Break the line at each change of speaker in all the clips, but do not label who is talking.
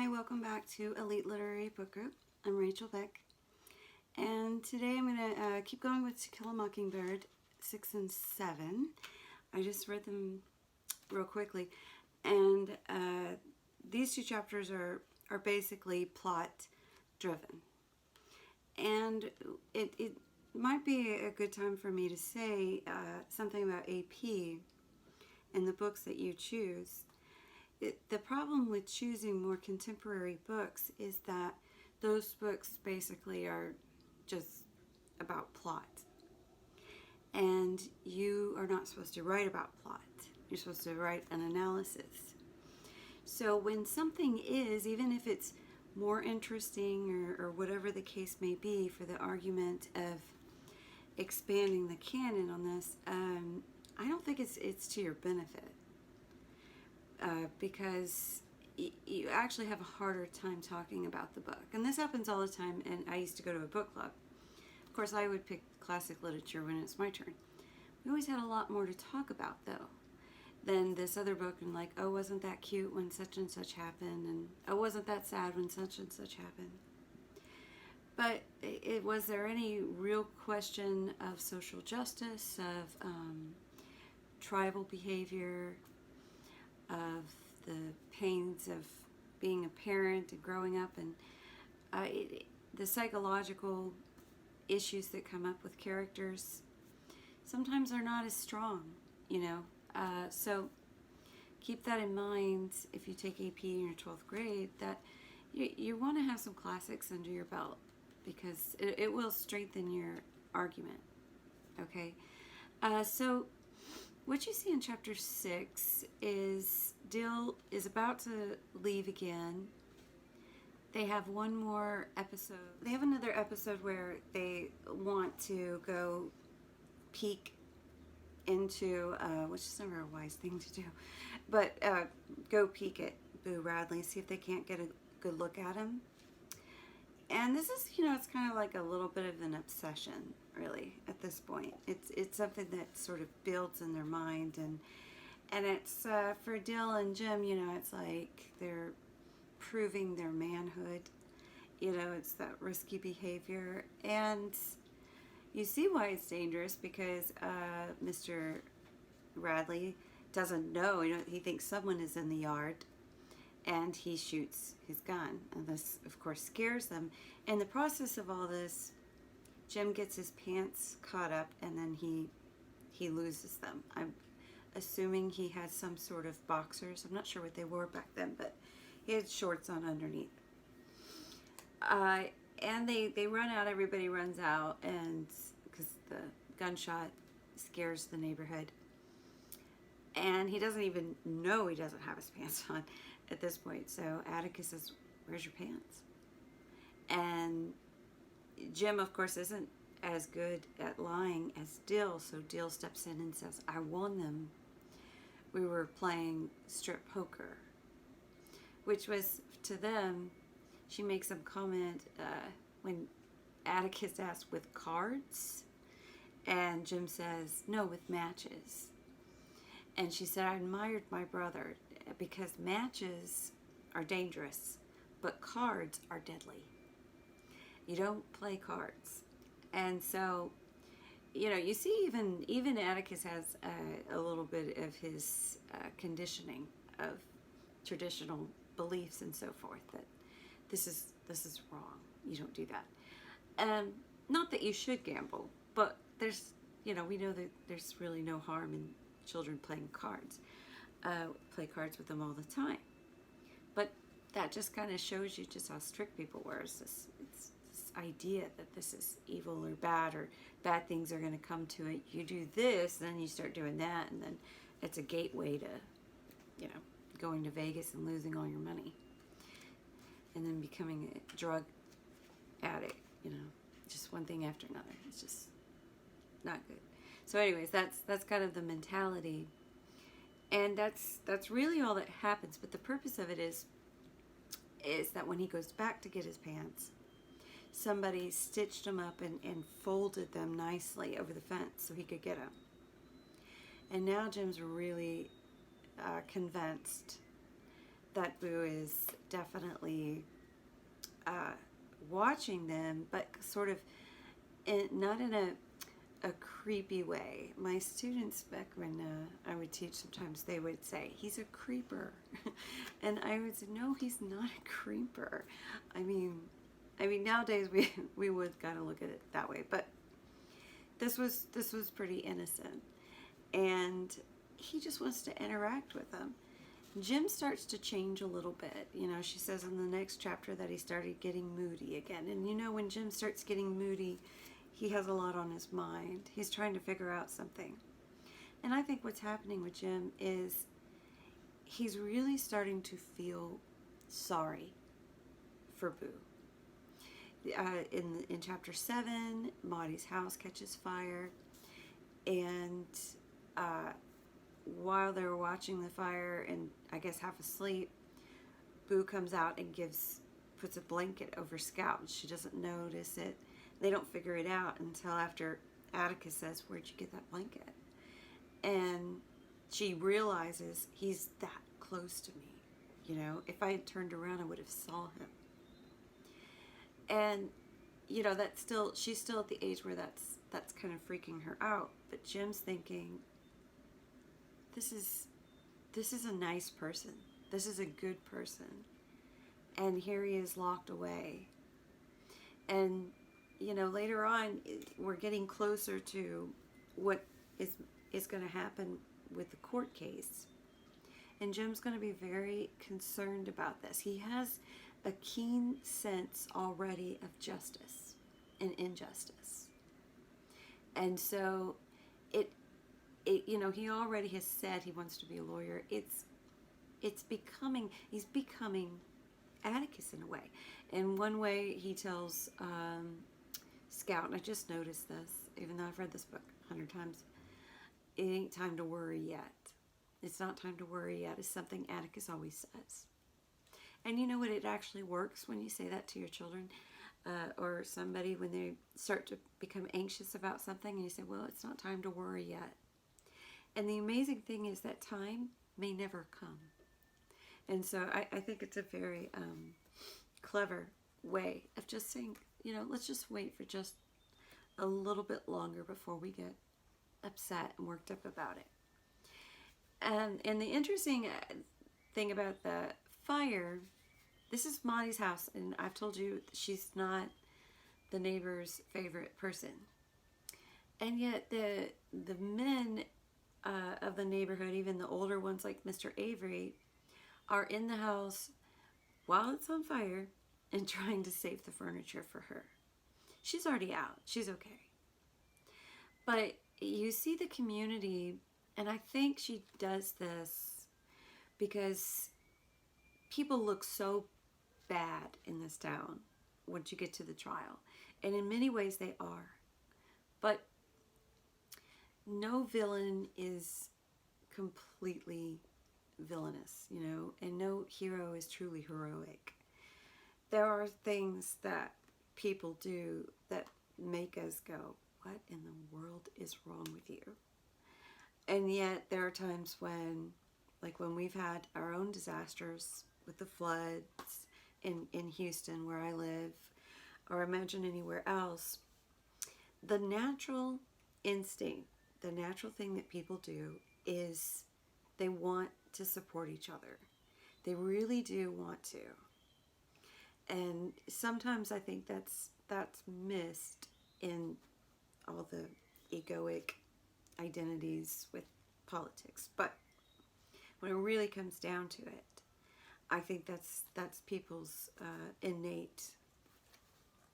Hi, welcome back to Elite Literary Book Group. I'm Rachel Beck, and today I'm going to keep going with To Kill a Mockingbird 6 and 7. I just read them real quickly, and these two chapters are basically plot driven. And it might be a good time for me to say something about AP and the books that you choose. The problem with choosing more contemporary books is that those books basically are just about plot. And you are not supposed to write about plot. You're supposed to write an analysis. So when something is, even if it's more interesting or whatever the case may be for the argument of expanding the canon on this, I don't think it's to your benefit. Because you actually have a harder time talking about the book. And this happens all the time, and I used to go to a book club. Of course, I would pick classic literature when it's my turn. We always had a lot more to talk about, though, than this other book, and like, oh, wasn't that cute when such and such happened, and oh, wasn't that sad when such and such happened. But was there any real question of social justice, of tribal behavior, of the pains of being a parent and growing up, and the psychological issues that come up with characters sometimes are not as strong, so keep that in mind if you take AP in your 12th grade, that you want to have some classics under your belt, because it will strengthen your argument. Okay, so what you see in chapter 6 is Dill is about to leave again. They have one more episode. They have another episode where they want to go peek into, which is never a wise thing to do, but go peek at Boo Radley, see if they can't get a good look at him. And this is, it's kind of like a little bit of an obsession, really, at this point. It's something that sort of builds in their mind, and it's for Dill and Jim, it's like they're proving their manhood. It's that risky behavior, and you see why it's dangerous, because Mr. Radley doesn't know. He thinks someone is in the yard, and he shoots his gun, and this of course scares them. In the process of all this, Jim gets his pants caught up, and then he loses them. I'm assuming he had some sort of boxers. I'm not sure what they wore back then, but he had shorts on underneath. And they run out. Everybody runs out, and because the gunshot scares the neighborhood, and he doesn't even know he doesn't have his pants on at this point. So Atticus says, "Where's your pants?" And Jim, of course, isn't as good at lying as Dill, so Dill steps in and says, "I won them. We were playing strip poker," which was, to them, she makes some comment when Atticus asked, "With cards?" And Jim says, "No, with matches." And she said, "I admired my brother, because matches are dangerous, but cards are deadly. You don't play cards." And so, you see even Atticus has a little bit of his conditioning of traditional beliefs and so forth, that this is wrong. You don't do that. Not that you should gamble, but there's, we know that there's really no harm in children playing cards. Play cards with them all the time. But that just kind of shows you just how strict people were. It's this idea that this is evil or bad things are going to come to it. You do this, then you start doing that, and then it's a gateway to, going to Vegas and losing all your money, and then becoming a drug addict. Just one thing after another. It's just not good. So anyways, that's kind of the mentality, and that's really all that happens. But the purpose of it is that when he goes back to get his pants, somebody stitched them up and folded them nicely over the fence so he could get them. And now Jim's really convinced that Boo is definitely watching them, but sort of not in a creepy way. My students back when I would teach, sometimes they would say, he's a creeper. And I would say, no, he's not a creeper. I mean nowadays we would kind of look at it that way, but this was pretty innocent, and he just wants to interact with them. Jim starts to change a little bit. She says in the next chapter that he started getting moody again. And when Jim starts getting moody, he has a lot on his mind. He's trying to figure out something. And I think what's happening with Jim is he's really starting to feel sorry for Boo. In chapter 7, Maudie's house catches fire, and while they were watching the fire and I guess half asleep, Boo comes out and puts a blanket over Scout, and she doesn't notice it. They don't figure it out until after Atticus says, "Where'd you get that blanket?" And she realizes he's that close to me. If I had turned around, I would have saw him. And she's still at the age where that's kind of freaking her out. But Jim's thinking, this is a nice person. This is a good person. And here he is locked away. And later on, we're getting closer to what is going to happen with the court case. And Jim's going to be very concerned about this. He has a keen sense already of justice and injustice. And so he already has said he wants to be a lawyer. He's becoming Atticus in a way. In one way, he tells Scout, and I just noticed this, even though I've read this book 100 times, it ain't time to worry yet. It's not time to worry yet, is something Atticus always says. And you know what? It actually works when you say that to your children or somebody when they start to become anxious about something, and you say, well, it's not time to worry yet. And the amazing thing is that time may never come. And so I think it's a very clever way of just saying, let's just wait for just a little bit longer before we get upset and worked up about it. And the interesting thing about the fire, this is Maudie's house, and I've told you she's not the neighbor's favorite person. And yet the men of the neighborhood, even the older ones like Mr. Avery, are in the house while it's on fire and trying to save the furniture for her. She's already out. She's okay. But you see the community, and I think she does this because people look so bad in this town once you get to the trial. And in many ways they are. But no villain is completely villainous, and no hero is truly heroic. There are things that people do that make us go, what in the world is wrong with you? And yet there are times when, like when we've had our own disasters with the floods in Houston where I live, or imagine anywhere else, the natural instinct, the natural thing that people do is they want to support each other. They really do want to. And sometimes I think that's missed in all the egoic identities with politics. But when it really comes down to it, I think that's people's innate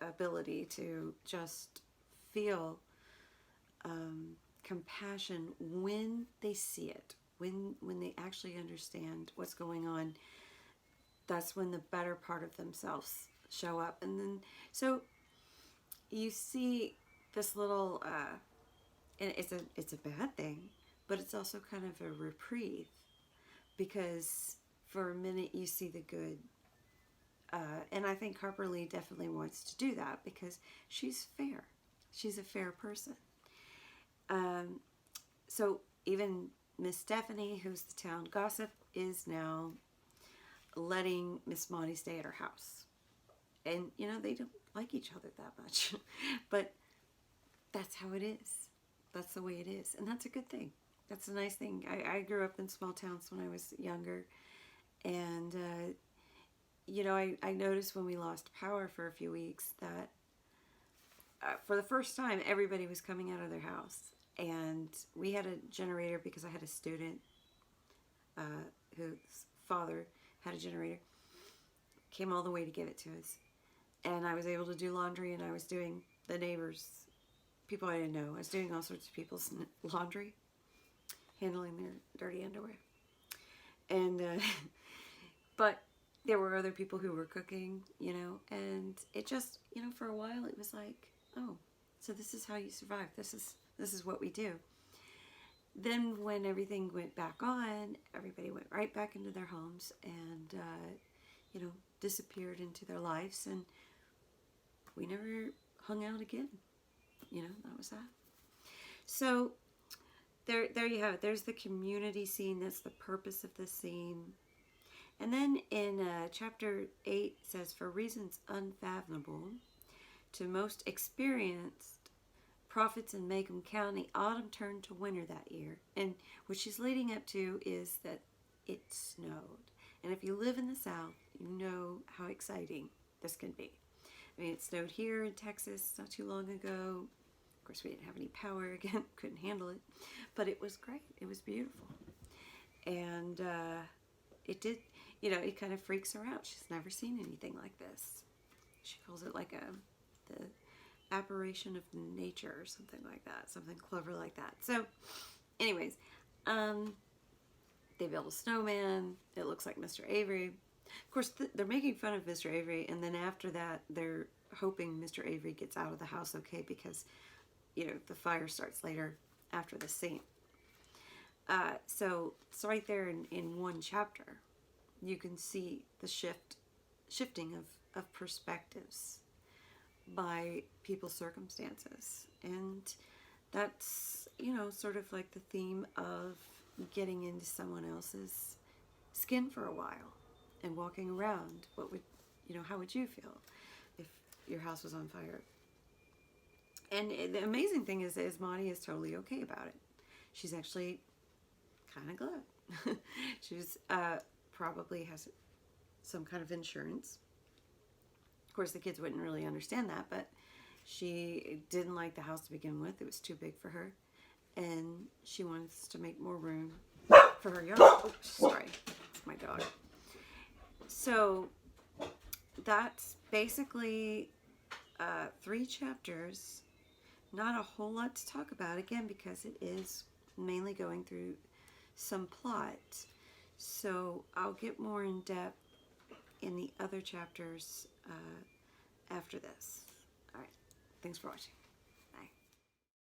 ability to just feel compassion when they see it, when they actually understand what's going on. That's when the better part of themselves show up. And then so you see this little and it's a bad thing, but it's also kind of a reprieve, because for a minute you see the good. And I think Harper Lee definitely wants to do that because she's fair. She's a fair person. So even Miss Stephanie, who's the town gossip, is now letting Miss Maudie stay at her house. And, you know, they don't like each other that much. But that's how it is. That's the way it is. And that's a good thing. That's a nice thing. I grew up in small towns when I was younger. And, you know, I noticed when we lost power for a few weeks that for the first time, everybody was coming out of their house. And we had a generator because I had a student whose father had a generator. Came all the way to give it to us. And I was able to do laundry, and I was doing the neighbors, people I didn't know. I was doing all sorts of people's laundry, handling their dirty underwear. And, but there were other people who were cooking, you know, and it just, you know, for a while it was like, oh, so this is how you survive. This is what we do. Then when everything went back on, everybody went right back into their homes and, you know, disappeared into their lives, and we never hung out again. You know, that was that. So there you have it. There's the community scene. That's the purpose of the scene. And then in chapter 8 says, for reasons unfathomable to most experienced prophets in Macomb County, autumn turned to winter that year. And what she's leading up to is that it snowed. And if you live in the South, you know how exciting this can be. I mean, it snowed here in Texas not too long ago. Of course, we didn't have any power again. Couldn't handle it. But it was great. It was beautiful. And it did, you know, it kind of freaks her out. She's never seen anything like this. She calls it like the apparition of nature or something like that. Something clever like that. So, anyways, they build a snowman. It looks like Mr. Avery. Of course, they're making fun of Mr. Avery, and then after that, they're hoping Mr. Avery gets out of the house okay because, you know, the fire starts later after the scene. So right there in one chapter, you can see the shifting of perspectives by people's circumstances. And that's, you know, sort of like the theme of getting into someone else's skin for a while and walking around. What would, you know, how would you feel if your house was on fire? And the amazing thing is Maudie is totally okay about it. She's actually kind of glad. She's probably has some kind of insurance. Of course, the kids wouldn't really understand that, but she didn't like the house to begin with. It was too big for her, and she wants to make more room for her yard. Oh, sorry, it's my dog. So that's basically 3 chapters. Not a whole lot to talk about, again, because it is mainly going through some plot. So I'll get more in depth in the other chapters after this. All right. Thanks for watching.